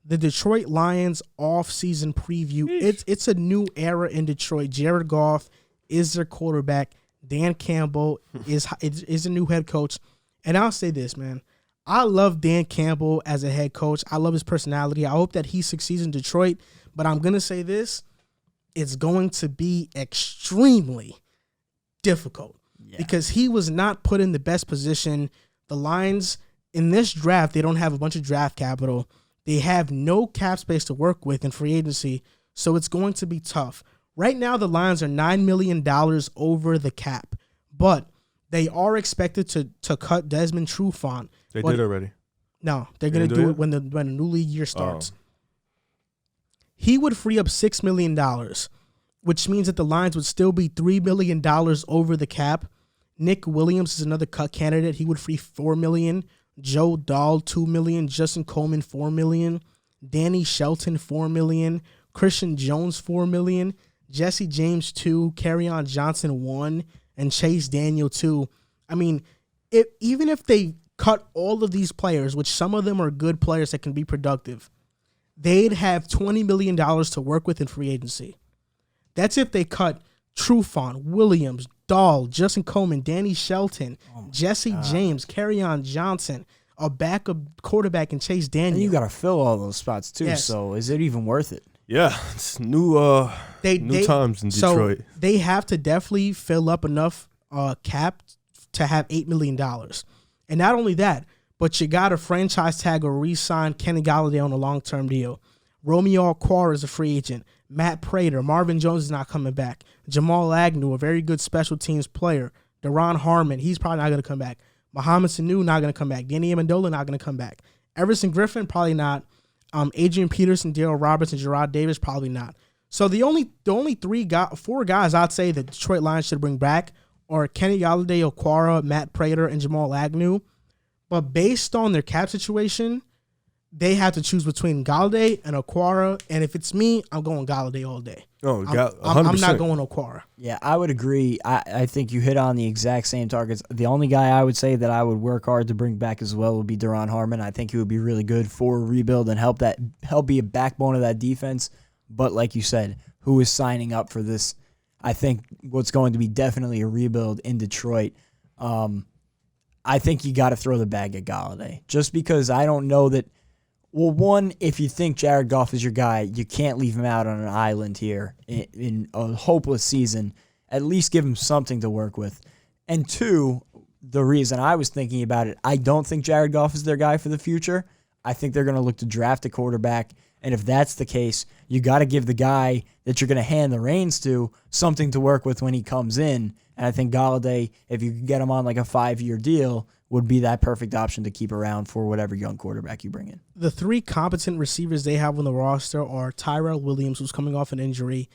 the Detroit Lions off-season preview. It's a new era in Detroit. Jared Goff is their quarterback. Dan Campbell is a new head coach. And I'll say this, man. I love Dan Campbell as a head coach. I love his personality. I hope that he succeeds in Detroit. But I'm going to say this. It's going to be extremely difficult because he was not put in the best position. The Lions, in this draft, they don't have a bunch of draft capital. They have no cap space to work with in free agency, so it's going to be tough. Right now, the Lions are $9 million over the cap, but they are expected to cut Desmond Trufant. They did already. No, they're going to do it when the new league year starts. He would free up $6 million, which means that the Lions would still be $3 million over the cap. Nick Williams is another cut candidate. He would free $4 million. Joe Dahl, $2 million. Justin Coleman, $4 million. Danny Shelton, $4 million. Christian Jones, $4 million. Jesse James, $2 million. Kerryon Johnson, $1 million. And Chase Daniel, $2 million. I mean, even if they cut all of these players, which some of them are good players that can be productive, they'd have $20 million to work with in free agency. That's if they cut Trufant, Williams, Dahl, Justin Coleman, Danny Shelton, Jesse James, Kerryon Johnson, a backup quarterback, and Chase Daniel. And you got to fill all those spots too. Yes. So is it even worth it? Yeah, it's new times in Detroit. So they have to definitely fill up enough cap to have $8 million. And not only that, but you got to franchise tag or re-sign Kenny Golladay on a long-term deal. Romeo Okwara is a free agent. Matt Prater, Marvin Jones is not coming back. Jamal Agnew, a very good special teams player. Deron Harmon, he's probably not going to come back. Mohamed Sanu, not going to come back. Danny Amendola, not going to come back. Everson Griffin, probably not. Adrian Peterson, Darrell Roberts, and Gerard Davis, probably not. So the only four guys I'd say the Detroit Lions should bring back are Kenny Golladay, Okwara, Matt Prater, and Jamal Agnew. But based on their cap situation, they have to choose between Golladay and Okwara. And if it's me, I'm going Golladay all day. Oh, I'm not going Okwara. Yeah, I would agree. I think you hit on the exact same targets. The only guy I would say that I would work hard to bring back as well would be Deron Harmon. I think he would be really good for a rebuild and help be a backbone of that defense. But like you said, who is signing up for this? I think what's going to be definitely a rebuild in Detroit. I think you got to throw the bag at Golladay just because I don't know that. Well, one, if you think Jared Goff is your guy, you can't leave him out on an island here in a hopeless season. At least give him something to work with. And two, the reason I was thinking about it, I don't think Jared Goff is their guy for the future. I think they're going to look to draft a quarterback. And if that's the case, you got to give the guy that you're going to hand the reins to something to work with when he comes in. And I think Golladay, if you could get him on like a 5-year deal, would be that perfect option to keep around for whatever young quarterback you bring in. The three competent receivers they have on the roster are Tyrell Williams, who's coming off an injury.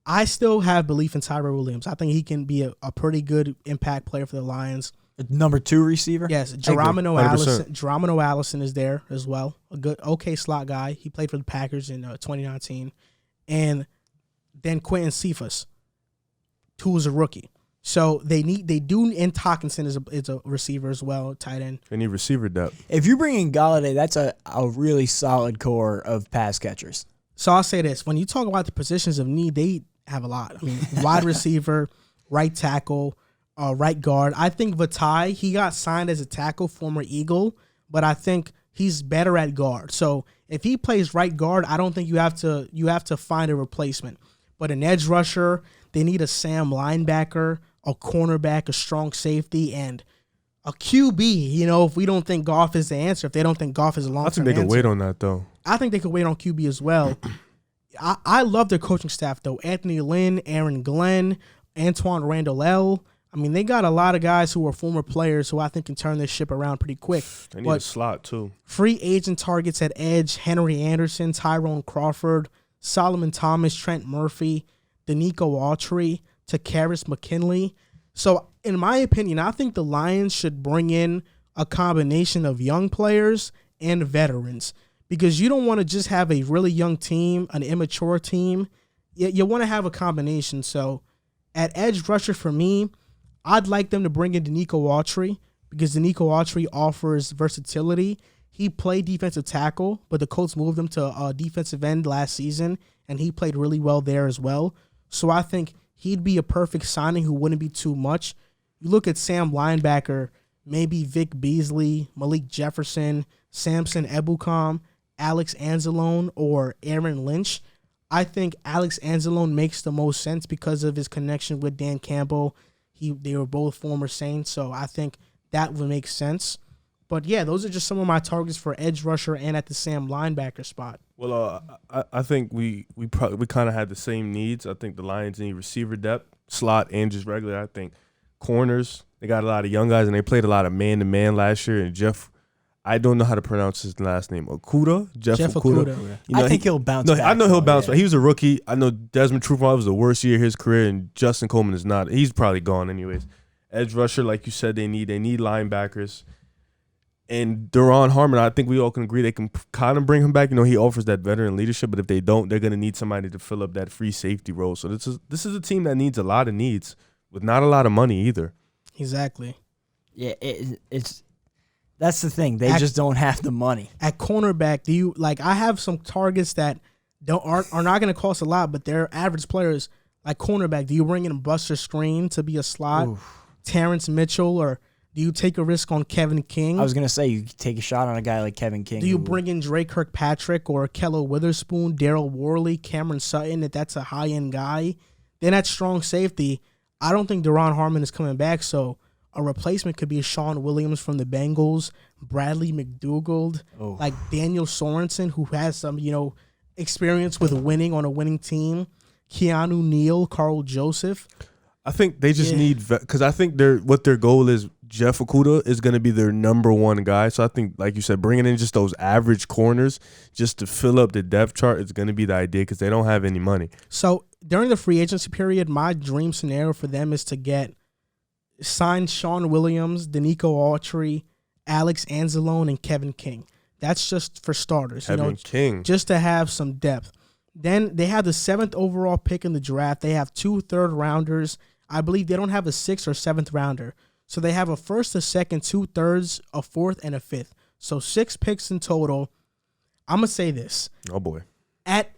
I still have belief in Tyrell Williams. I think he can be a pretty good impact player for the Lions. Number 2 receiver? Yes, Geronimo Allison is there as well. A good, okay slot guy. He played for the Packers in 2019. And then Quentin Cephas, who was a rookie. So and Hockenson is a receiver as well, tight end. They need receiver depth. If you bring in Golladay, that's a really solid core of pass catchers. So I'll say this. When you talk about the positions of need, they have a lot. I mean, wide receiver, right tackle, right guard. I think Vitae, he got signed as a tackle, former Eagle, but I think he's better at guard. So if he plays right guard, I don't think you have to find a replacement. But an edge rusher, they need a Sam linebacker, a cornerback, a strong safety, and a QB. You know, if we don't think Goff is the answer, if they don't think Goff is a long-term answer. I think they could wait on that, though. I think they could wait on QB as well. I love their coaching staff, though. Anthony Lynn, Aaron Glenn, Antoine Randall L. I mean, they got a lot of guys who are former players who I think can turn this ship around pretty quick. They need a slot, too. Free agent targets at edge, Henry Anderson, Tyrone Crawford, Solomon Thomas, Trent Murphy, Danico Autry, Takaris McKinley. So, in my opinion, I think the Lions should bring in a combination of young players and veterans because you don't want to just have a really young team, an immature team. You want to have a combination. So, at edge rusher for me, I'd like them to bring in Danico Autry because Danico Autry offers versatility. he played defensive tackle, but the Colts moved him to defensive end last season, and he played really well there as well. So I think he'd be a perfect signing who wouldn't be too much. You look at Sam linebacker, maybe Vic Beasley, Malik Jefferson, Samson Ebukam, Alex Anzalone, or Aaron Lynch. I think Alex Anzalone makes the most sense because of his connection with Dan Campbell. They were both former Saints, so I think that would make sense. But, yeah, those are just some of my targets for edge rusher and at the Sam linebacker spot. Well, I think we kind of had the same needs. I think the Lions need receiver depth, slot, and just regular. I think corners, they got a lot of young guys, and they played a lot of man-to-man last year. And Jeff, I don't know how to pronounce his last name. Okudah? Jeff Okudah. You know, I think he'll bounce back. I know he'll bounce back. He was a rookie. I know Desmond Trufant was the worst year of his career, and Justin Coleman is not. He's probably gone anyways. Edge rusher, like you said, they need linebackers. And Duron Harmon, I think we all can agree they can kind of bring him back. You know, he offers that veteran leadership, but if they don't, they're going to need somebody to fill up that free safety role. So this is a team that needs a lot of needs with not a lot of money either. Exactly. Yeah, that's the thing. They just don't have the money. At cornerback, I have some targets that are not going to cost a lot, but they're average players. Like cornerback, do you bring in Buster Screen to be a slot? Oof. Terrence Mitchell, or do you take a risk on Kevin King? I was going to say, you take a shot on a guy like Kevin King. Do you bring in Drake Kirkpatrick or Kello Witherspoon, Daryl Worley, Cameron Sutton, if that's a high-end guy? Then at strong safety, I don't think Duron Harmon is coming back, so a replacement could be Sean Williams from the Bengals, Bradley McDougald, like Daniel Sorensen, who has some, experience with winning on a winning team, Keanu Neal, Carl Joseph. I think they just need, because I think what their goal is, Jeff Okudah is going to be their number one guy. So I think, like you said, bringing in just those average corners just to fill up the depth chart is going to be the idea because they don't have any money. So during the free agency period, my dream scenario for them is to sign Sean Williams, Danico Autry, Alex Anzalone, and Kevin King. That's just for starters. Kevin King. Just to have some depth. Then they have the 7th overall pick in the draft. They have 2 third-rounders. I believe they don't have a 6th or 7th rounder. So they have a 1st, a 2nd, 2 thirds, a 4th, and a 5th. So 6 picks in total. I'm going to say this. Oh, boy. At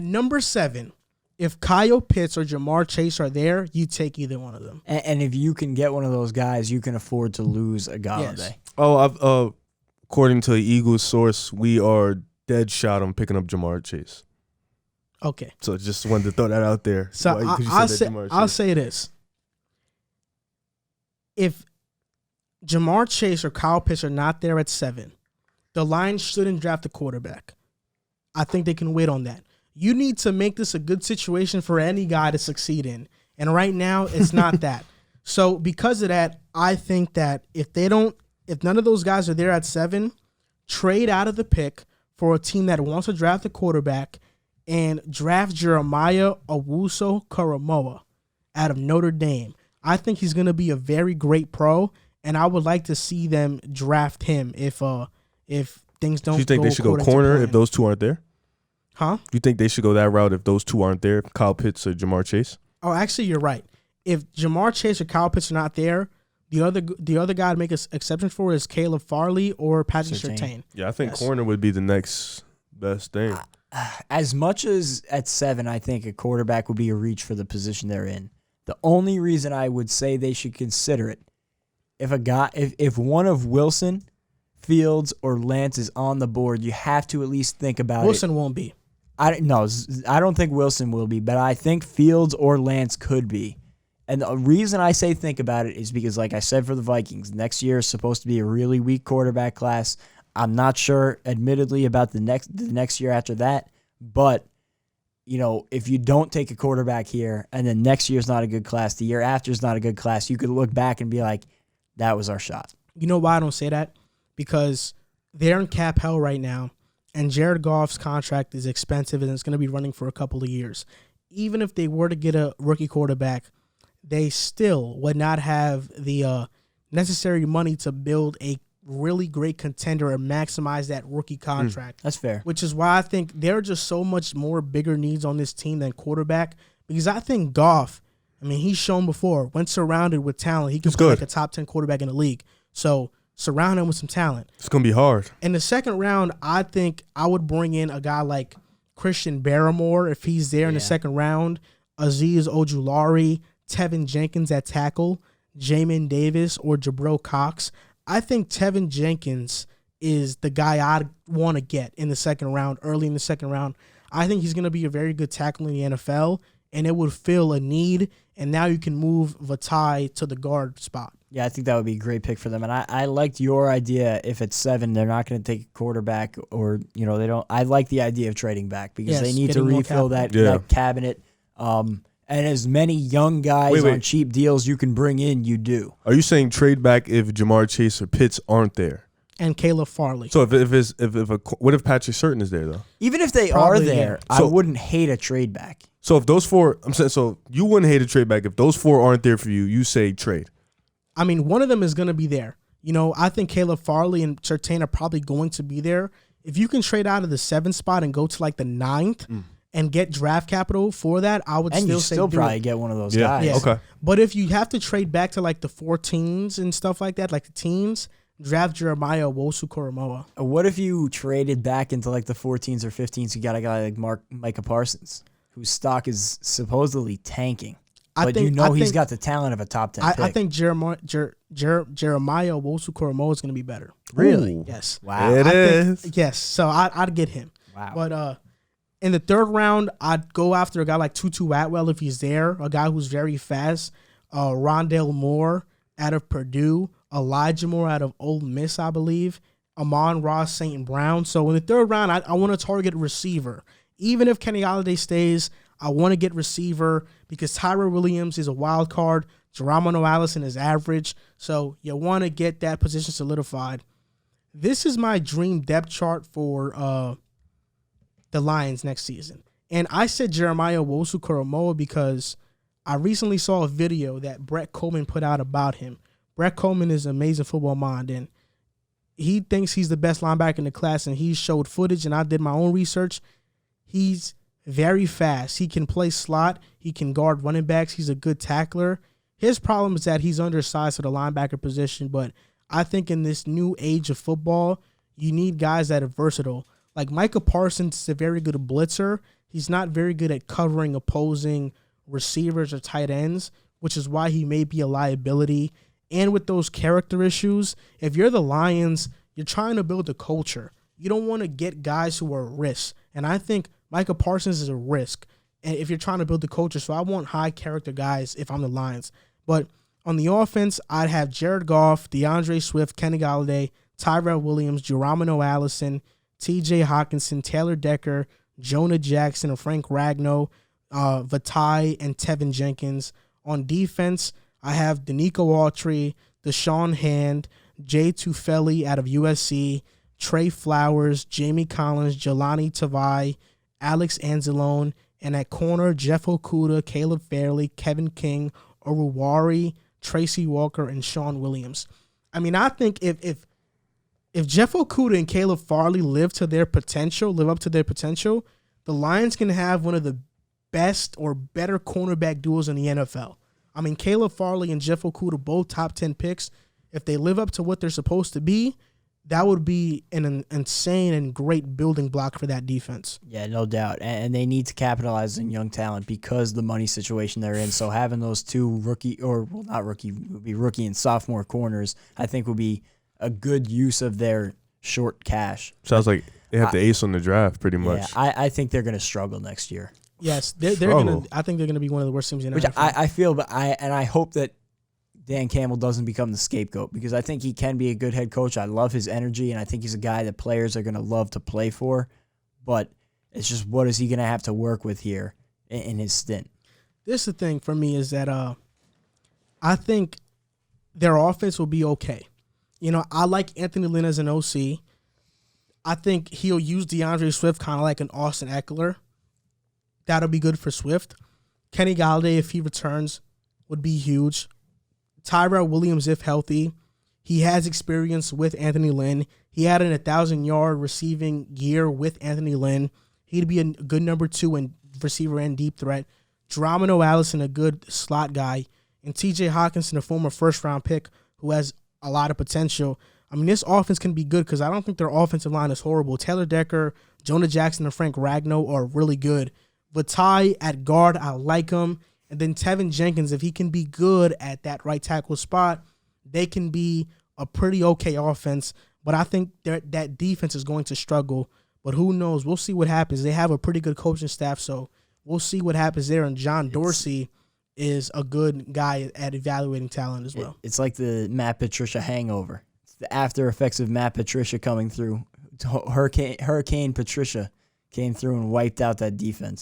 number 7, if Kyle Pitts or Jamar Chase are there, you take either one of them. And if you can get one of those guys, you can afford to lose a Galladay. Yes. Oh, according to the Eagles source, we are dead shot on picking up Jamar Chase. Okay. So just wanted to throw that out there. So I'll say this. If Jamar Chase or Kyle Pitts are not there at 7, the Lions shouldn't draft a quarterback. I think they can wait on that. You need to make this a good situation for any guy to succeed in. And right now, it's not that. So because of that, I think that if none of those guys are there at 7, trade out of the pick for a team that wants to draft a quarterback and draft Jeremiah Owusu-Koramoah out of Notre Dame. I think he's going to be a very great pro, and I would like to see them draft him if things don't go. Do you think they should go corner if those two aren't there? Huh? You think they should go that route if those two aren't there, Kyle Pitts or Jamar Chase? Oh, actually, you're right. If Jamar Chase or Kyle Pitts are not there, the other guy to make an exception for is Caleb Farley or Patrick Surtain. Yeah, I think corner would be the next best thing. As much as at 7, I think a quarterback would be a reach for the position they're in. The only reason I would say they should consider it, if one of Wilson, Fields, or Lance is on the board, you have to at least think about Wilson won't be. I don't think Wilson will be, but I think Fields or Lance could be. And the reason I say think about it is because, like I said for the Vikings, next year is supposed to be a really weak quarterback class. I'm not sure, admittedly, about the next year after that, but if you don't take a quarterback here and then next year's not a good class, the year after is not a good class, you could look back and be like, that was our shot. You know why I don't say that? Because they're in cap hell right now, and Jared Goff's contract is expensive and it's going to be running for a couple of years. Even if they were to get a rookie quarterback, they still would not have the necessary money to build a really great contender and maximize that rookie contract. That's fair. Which is why I think there are just so much more bigger needs on this team than quarterback. Because I think Goff, he's shown before, when surrounded with talent, he can play like a top 10 quarterback in the league. So surround him with some talent. It's going to be hard. In the second round, I think I would bring in a guy like Christian Barrymore if he's there in the second round, Azeez Ojulari, Tevin Jenkins at tackle, Jamin Davis, or Jabril Cox. I think Tevin Jenkins is the guy I'd want to get in the second round, early in the second round. I think he's going to be a very good tackle in the NFL, and it would fill a need, and now you can move Vitae to the guard spot. Yeah, I think that would be a great pick for them. And I liked your idea. If it's 7, they're not going to take a quarterback, or they don't. I like the idea of trading back because they need to refill that cabinet. And as many young guys on cheap deals you can bring in, you do. Are you saying trade back if Jamar Chase or Pitts aren't there? And Caleb Farley. So what if Patrick Surtain is there though? Even if they are there, I wouldn't hate a trade back. So if those 4, I'm saying, so you wouldn't hate a trade back if those 4 aren't there for you. You say trade. I mean, one of them is going to be there. I think Caleb Farley and Surtain are probably going to be there. If you can trade out of the 7th spot and go to like the 9th and get draft capital for that, I would still probably get one of those guys. Yeah. Okay. But if you have to trade back to like the 14s and stuff like that, like the teens, draft Jeremiah Owusu-Koramoah. What if you traded back into like the 14s or 15s? You got a guy like Micah Parsons, whose stock is supposedly tanking. But he's got the talent of a top 10 pick. I think Jeremiah Owusu-Koramoah is going to be better. Really? Ooh. Yes. Wow. It is. Yes. So I'd get him. Wow. But in the 3rd round, I'd go after a guy like Tutu Atwell if he's there, a guy who's very fast. Rondale Moore out of Purdue. Elijah Moore out of Ole Miss, I believe. Amon-Ra St. Brown. So in the 3rd round, I want to target receiver. Even if Kenny Golladay stays, I want to get receiver because Tyrell Williams is a wild card. Geronimo Allison is average. So you want to get that position solidified. This is my dream depth chart for the Lions next season. And I said Jeremiah Owusu-Koramoah because I recently saw a video that Brett Coleman put out about him. Brett Coleman is an amazing football mind, and he thinks he's the best linebacker in the class, and he showed footage, and I did my own research. He's very fast. He can play slot. He can guard running backs. He's a good tackler. His problem is that he's undersized for the linebacker position, but I think in this new age of football, you need guys that are versatile. Like Micah Parsons is a very good blitzer. He's not very good at covering opposing receivers or tight ends, which is why he may be a liability. And with those character issues, if you're the Lions, you're trying to build a culture. You don't want to get guys who are risks. And I think Micah Parsons is a risk. And if you're trying to build the culture, so I want high character guys if I'm the Lions. But on the offense, I'd have Jared Goff, DeAndre Swift, Kenny Golladay, Tyrell Williams, Geronimo Allison, TJ Hawkinson, Taylor Decker, Jonah Jackson, and Frank Ragnow, Vitae, and Tevin Jenkins. On defense, I have Danico Autry, Deshaun Hand, Jay Tufele out of USC, Trey Flowers, Jamie Collins, Jelani Tavai, Alex Anzalone, and at corner, Jeff Okudah, Caleb Fairley, Kevin King, Oruwari, Tracy Walker, and Sean Williams. I mean, I think if Jeff Okudah and Caleb Farley live up to their potential, the Lions can have one of the best or better cornerback duos in the NFL. I mean, Caleb Farley and Jeff Okudah, both top 10 picks. If they live up to what they're supposed to be, that would be an insane and great building block for that defense. Yeah, no doubt. And they need to capitalize on young talent because of the money situation they're in. So having those two rookie and sophomore corners, I think would be a good use of their short cash. Sounds like they have the ace on the draft pretty much. Yeah, I think they're going to struggle next year. Yes, they're going to. I think they're going to be one of the worst teams in the NFL. I feel, but I hope that Dan Campbell doesn't become the scapegoat because I think he can be a good head coach. I love his energy, and I think he's a guy that players are going to love to play for. But it's just what is he going to have to work with here in his stint? This is the thing for me is that I think their offense will be okay. I like Anthony Lynn as an OC. I think he'll use DeAndre Swift kind of like an Austin Eckler. That'll be good for Swift. Kenny Golladay, if he returns, would be huge. Tyrell Williams, if healthy. He has experience with Anthony Lynn. He had an 1,000-yard receiving year with Anthony Lynn. He'd be a good number 2 in receiver and deep threat. Geronimo Allison, a good slot guy. And TJ Hawkinson, a former first-round pick who has a lot of potential. I mean, this offense can be good because I don't think their offensive line is horrible. Taylor Decker, Jonah Jackson, and Frank Ragnow are really good. Vitae at guard, I like him. And then Tevin Jenkins, if he can be good at that right tackle spot, they can be a pretty okay offense. But I think that defense is going to struggle. But who knows? We'll see what happens. They have a pretty good coaching staff, so we'll see what happens there. And John Dorsey is a good guy at evaluating talent as well. It's like the Matt Patricia hangover. It's the after effects of Matt Patricia coming through. Hurricane Patricia came through and wiped out that defense.